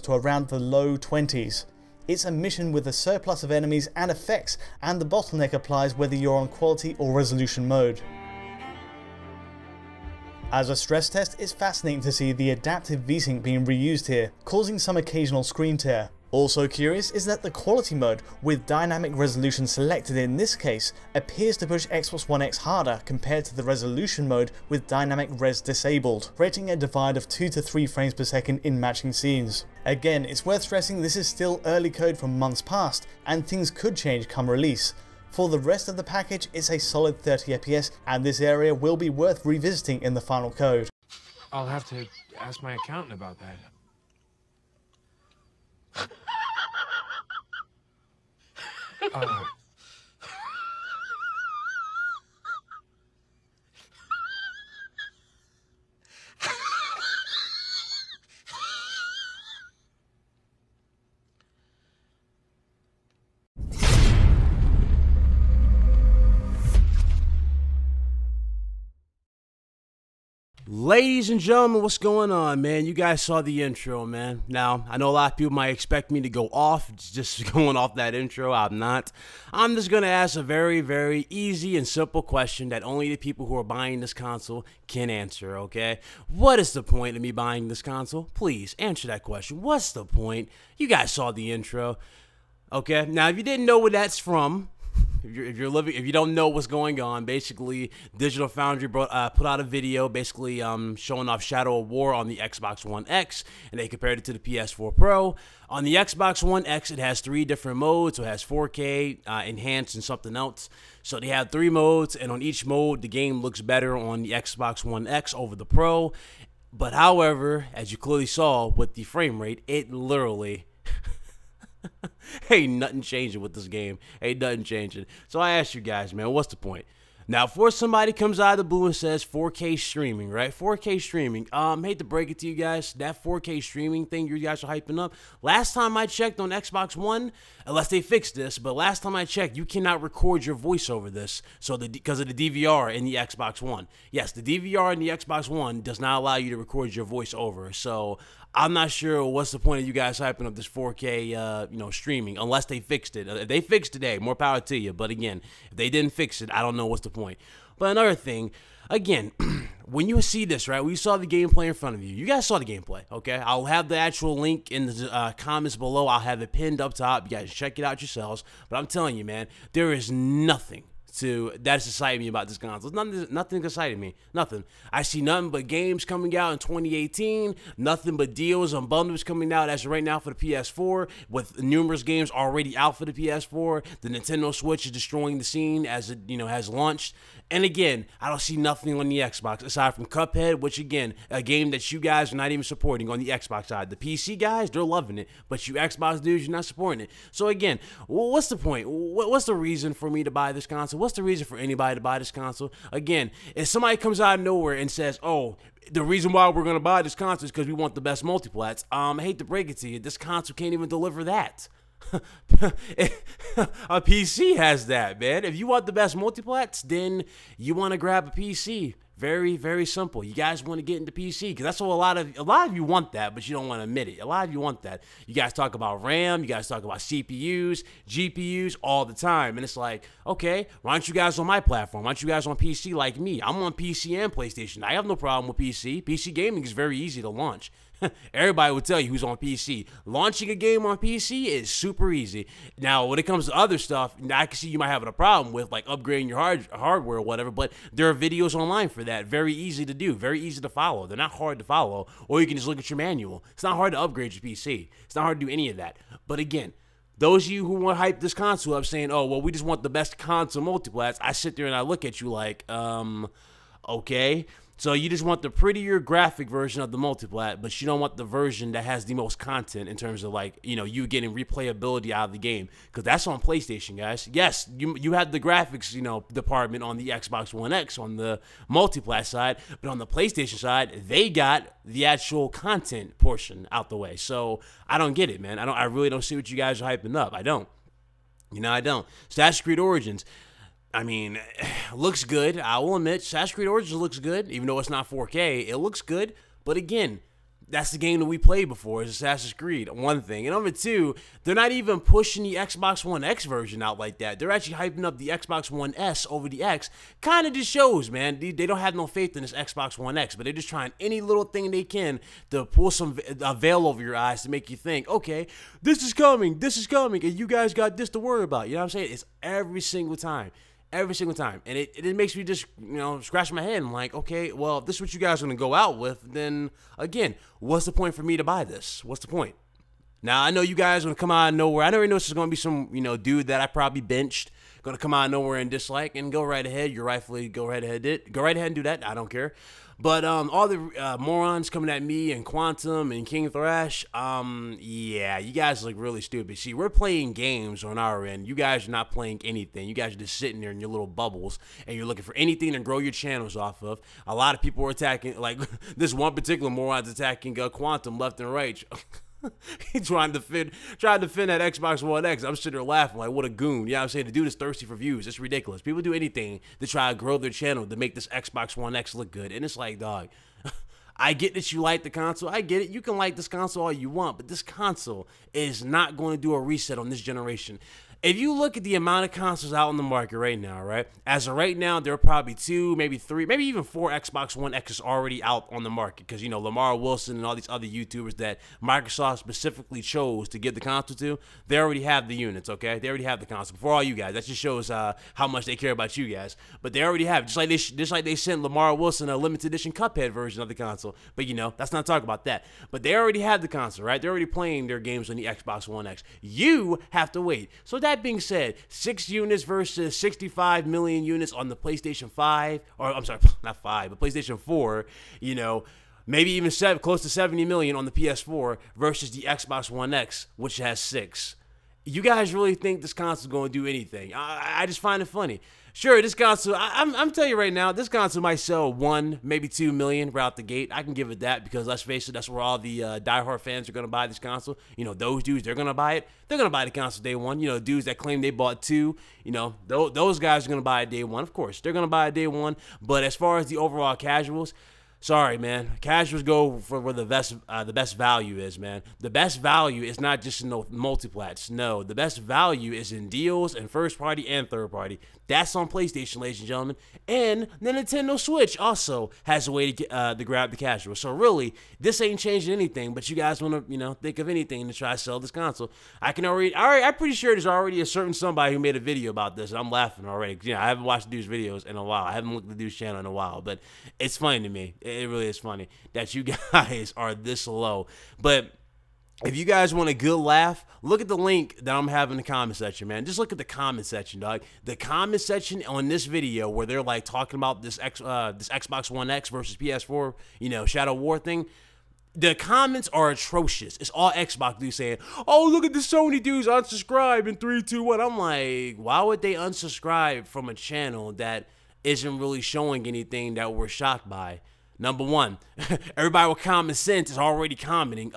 to around the low 20s. It's a mission with a surplus of enemies and effects, and the bottleneck applies whether you're on quality or resolution mode. As a stress test, it's fascinating to see the adaptive VSync being reused here, causing some occasional screen tear. Also curious is that the quality mode, with dynamic resolution selected in this case, appears to push Xbox One X harder compared to the resolution mode with dynamic res disabled, creating a divide of 2 to 3 frames per second in matching scenes. Again, it's worth stressing this is still early code from months past, and things could change come release. For the rest of the package, it's a solid 30 FPS, and this area will be worth revisiting in the final code. I'll have to ask my accountant about that. Ladies and gentlemen, what's going on, man? You guys saw the intro, man. Now, I know a lot of people might expect me to go off, just going off that intro. I'm not. I'm just going to ask a very, very easy and simple question that only the people who are buying this console can answer, okay? What is the point of me buying this console? Please, answer that question. What's the point? You guys saw the intro, okay? Now, if you didn't know where that's from, if you don't know what's going on, basically Digital Foundry put out a video basically showing off Shadow of War on the Xbox One X, and they compared it to the PS4 Pro. On the Xbox One X, it has 3 different modes. So it has 4K, enhanced, and something else. So they have 3 modes, and on each mode, the game looks better on the Xbox One X over the Pro. But however, as you clearly saw with the frame rate, it literally ain't nothing changing with this game. Ain't nothing changing. So I ask you guys, man, what's the point? Now, before somebody comes out of the blue and says 4K streaming, right? 4K streaming. Hate to break it to you guys, that 4K streaming thing you guys are hyping up. Last time I checked on Xbox One, unless they fixed this, but last time I checked, you cannot record your voice over this. So because of the DVR in the Xbox One. Yes, the DVR in the Xbox One does not allow you to record your voice over. So I'm not sure what's the point of you guys hyping up this 4K, streaming, unless they fixed it. If they fixed it, hey, more power to you. But again, if they didn't fix it, I don't know what's the point. But another thing, again, when you see this, right, when you saw the gameplay in front of you, you guys saw the gameplay, okay? I'll have the actual link in the comments below. I'll have it pinned up top. You guys check it out yourselves. But I'm telling you, man, there is nothing that's exciting me about this console. Nothing excited me. Nothing. I see nothing but games coming out in 2018. Nothing but deals and bundles coming out as of right now for the PS4, with numerous games already out for the PS4. The Nintendo Switch is destroying the scene as it has launched. And again, I don't see nothing on the Xbox aside from Cuphead, which again, a game that you guys are not even supporting on the Xbox side. The PC guys, they're loving it, but you Xbox dudes, you're not supporting it. So again, what's the point? What's the reason for me to buy this console? What's the reason for anybody to buy this console? Again, if somebody comes out of nowhere and says, oh, the reason why we're going to buy this console is because we want the best multiplats, I hate to break it to you, this console can't even deliver that. A PC has that, man. If you want the best multiplats, then you want to grab a PC. Very, very simple. You guys want to get into PC because that's what a lot of you want that, but you don't want to admit it. A lot of you want that. You guys talk about RAM, you guys talk about CPUs, GPUs all the time, and it's like, okay, why aren't you guys on my platform? Why aren't you guys on PC like me? I'm on PC and PlayStation. I have no problem with PC. PC gaming is very easy to launch. Everybody would tell you who's on PC. Launching a game on PC is super easy. Now, when it comes to other stuff, I can see you might have a problem with like upgrading your hardware or whatever, but there are videos online for that. Very easy to do, very easy to follow. They're not hard to follow, or you can just look at your manual. It's not hard to upgrade your PC. It's not hard to do any of that. But again, those of you who want to hype this console up saying, oh, well, we just want the best console multiplats, I sit there and I look at you like, okay. So you just want the prettier graphic version of the multiplat, but you don't want the version that has the most content in terms of like, you getting replayability out of the game. Because that's on PlayStation, guys. Yes, you had the graphics, department on the Xbox One X on the multiplat side, but on the PlayStation side, they got the actual content portion out the way. So I don't get it, man. I really don't see what you guys are hyping up. I don't. I don't. Assassin's Creed Origins. I mean, looks good. I will admit, Assassin's Creed Origins looks good, even though it's not 4K. It looks good, but again, that's the game that we played before, is Assassin's Creed, one thing. And number two, they're not even pushing the Xbox One X version out like that. They're actually hyping up the Xbox One S over the X. Kind of just shows, man, they don't have no faith in this Xbox One X, but they're just trying any little thing they can to pull a veil over your eyes to make you think, okay, this is coming, and you guys got this to worry about. You know what I'm saying? It's every single time. Every single time. And it makes me just, scratch my head. I'm like, okay, well, if this is what you guys are going to go out with, then, again, what's the point for me to buy this? What's the point? Now, I know you guys are going to come out of nowhere. I already know this is going to be some, dude that I probably benched, going to come out of nowhere and dislike, and go right ahead. You rightfully go right ahead and do that. I don't care. But all the morons coming at me and Quantum and King Thrash, yeah, you guys look really stupid. See, we're playing games on our end. You guys are not playing anything. You guys are just sitting there in your little bubbles, and you're looking for anything to grow your channels off of. A lot of people are attacking, like this one particular moron's attacking Quantum left and right. He trying to defend that Xbox One X. I'm sitting there laughing like, what a goon. You know what I'm saying? The dude is thirsty for views. It's ridiculous. People do anything to try to grow their channel to make this Xbox One X look good. And it's like, dog, I get that you like the console. I get it. You can like this console all you want, but this console is not going to do a reset on this generation. If you look at the amount of consoles out on the market right now, right? As of right now, there are probably 2, maybe 3, maybe even 4 Xbox One X's already out on the market because, Lamar Wilson and all these other YouTubers that Microsoft specifically chose to give the console to, they already have the units, okay? They already have the console. For all you guys, that just shows how much they care about you guys. But they already have it. Just like they sent Lamar Wilson a limited edition Cuphead version of the console. But, that's not talking about that. But they already have the console, right? They're already playing their games on the Xbox One X. You have to wait. So that being said, 6 units versus 65 million units on the PlayStation 5, or I'm sorry, not 5, but PlayStation 4, maybe even close to 70 million on the PS4 versus the Xbox One X, which has 6. You guys really think this console is going to do anything? I just find it funny. Sure, this console, I'm telling you right now, this console might sell 1, maybe 2 million right out the gate. I can give it that because let's face it, that's where all the diehard fans are going to buy this console. Those dudes, they're going to buy it. They're going to buy the console day one. Dudes that claim they bought 2, those guys are going to buy it day one. Of course, they're going to buy it day one. But as far as the overall casuals, sorry, man. Casuals go for where the best value is, man. The best value is not just in the multiplats. No, the best value is in deals and first party and third party. That's on PlayStation, ladies and gentlemen. And the Nintendo Switch also has a way to grab the casual. So really, this ain't changing anything. But you guys want to, think of anything to try to sell this console. I'm pretty sure there's already a certain somebody who made a video about this, and I'm laughing already. I haven't watched the dude's videos in a while. I haven't looked at the dude's channel in a while, but it's funny to me. It really is funny that you guys are this low. But if you guys want a good laugh, look at the link that I'm having in the comment section, man. Just look at the comment section, dog. The comment section on this video where they're like talking about this Xbox One X versus PS4, Shadow War thing. The comments are atrocious. It's all Xbox dudes saying, "Oh, look at the Sony dudes unsubscribe in 3, 2, 1." I'm like, why would they unsubscribe from a channel that isn't really showing anything that we're shocked by? Number one, everybody with common sense is already commenting.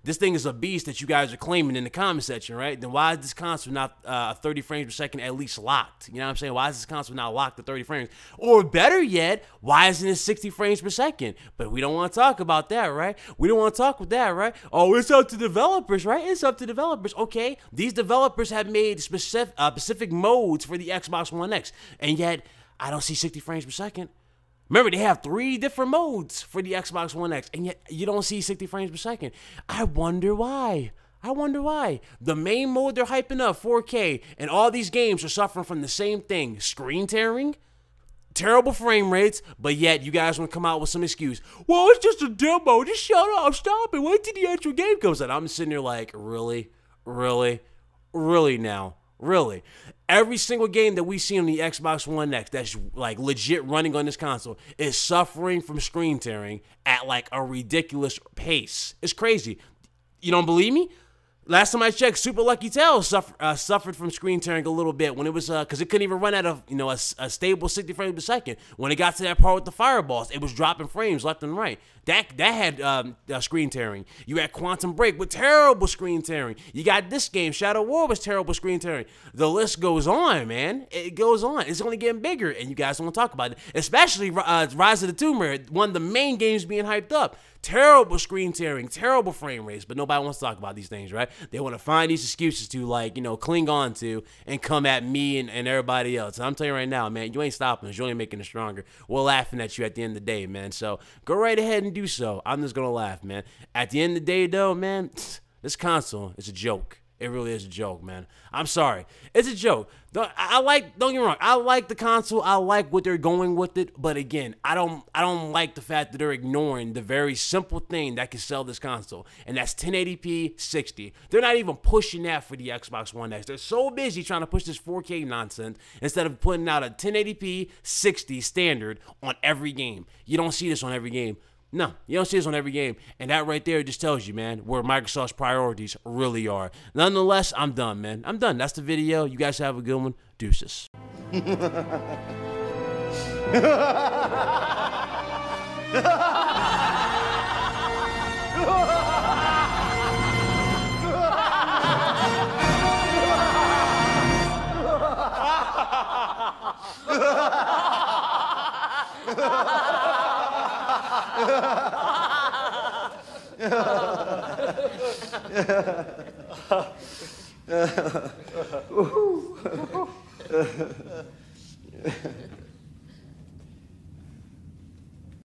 This thing is a beast that you guys are claiming in the comment section, right? Then why is this console not 30 frames per second at least locked? You know what I'm saying? Why is this console not locked to 30 frames? Or better yet, why isn't it 60 frames per second? But we don't want to talk about that, right? We don't want to talk with that, right? Oh, it's up to developers, right? It's up to developers. Okay, these developers have made specific modes for the Xbox One X, and yet I don't see 60 frames per second. Remember, they have 3 different modes for the Xbox One X, and yet you don't see 60 frames per second. I wonder why. The main mode they're hyping up, 4K, and all these games are suffering from the same thing. Screen tearing, terrible frame rates, but yet you guys want to come out with some excuse. Well, it's just a demo. Just shut up. Stop it. Wait till the actual game comes out. I'm sitting there like, really? Really now? Really? Every single game that we see on the Xbox One X that's like legit running on this console is suffering from screen tearing at like a ridiculous pace. It's crazy. You don't believe me? Last time I checked, Super Lucky Tail suffered from screen tearing a little bit when it was because it couldn't even run at a stable 60 frames per second. When it got to that part with the fireballs, it was dropping frames left and right. That had screen tearing. You had Quantum Break with terrible screen tearing. You got this game, Shadow War, was terrible screen tearing. The list goes on, man. It goes on. It's only getting bigger, and you guys don't want to talk about it. Especially Rise of the Tomb Raider, one of the main games being hyped up. terrible screen tearing, terrible frame rates, but nobody wants to talk about these things, right? They want to find these excuses to, like, you know, cling on to and come at me and everybody else. And I'm telling you right now, man, you ain't stopping us. You're only making us stronger. We're laughing at you at the end of the day, man. So go right ahead and do so. I'm just going to laugh, man. At the end of the day, though, man, this console is a joke. It really is a joke, man. I'm sorry. It's a joke. Don't get me wrong. I like the console. I like what they're going with it. But again, I don't like the fact that they're ignoring the very simple thing that can sell this console. And that's 1080p 60. They're not even pushing that for the Xbox One X. They're so busy trying to push this 4K nonsense instead of putting out a 1080p 60 standard on every game. You don't see this on every game. No, you don't see this on every game. And that right there just tells you, man, where Microsoft's priorities really are. Nonetheless, I'm done, man. I'm done. That's the video. You guys have a good one. Deuces.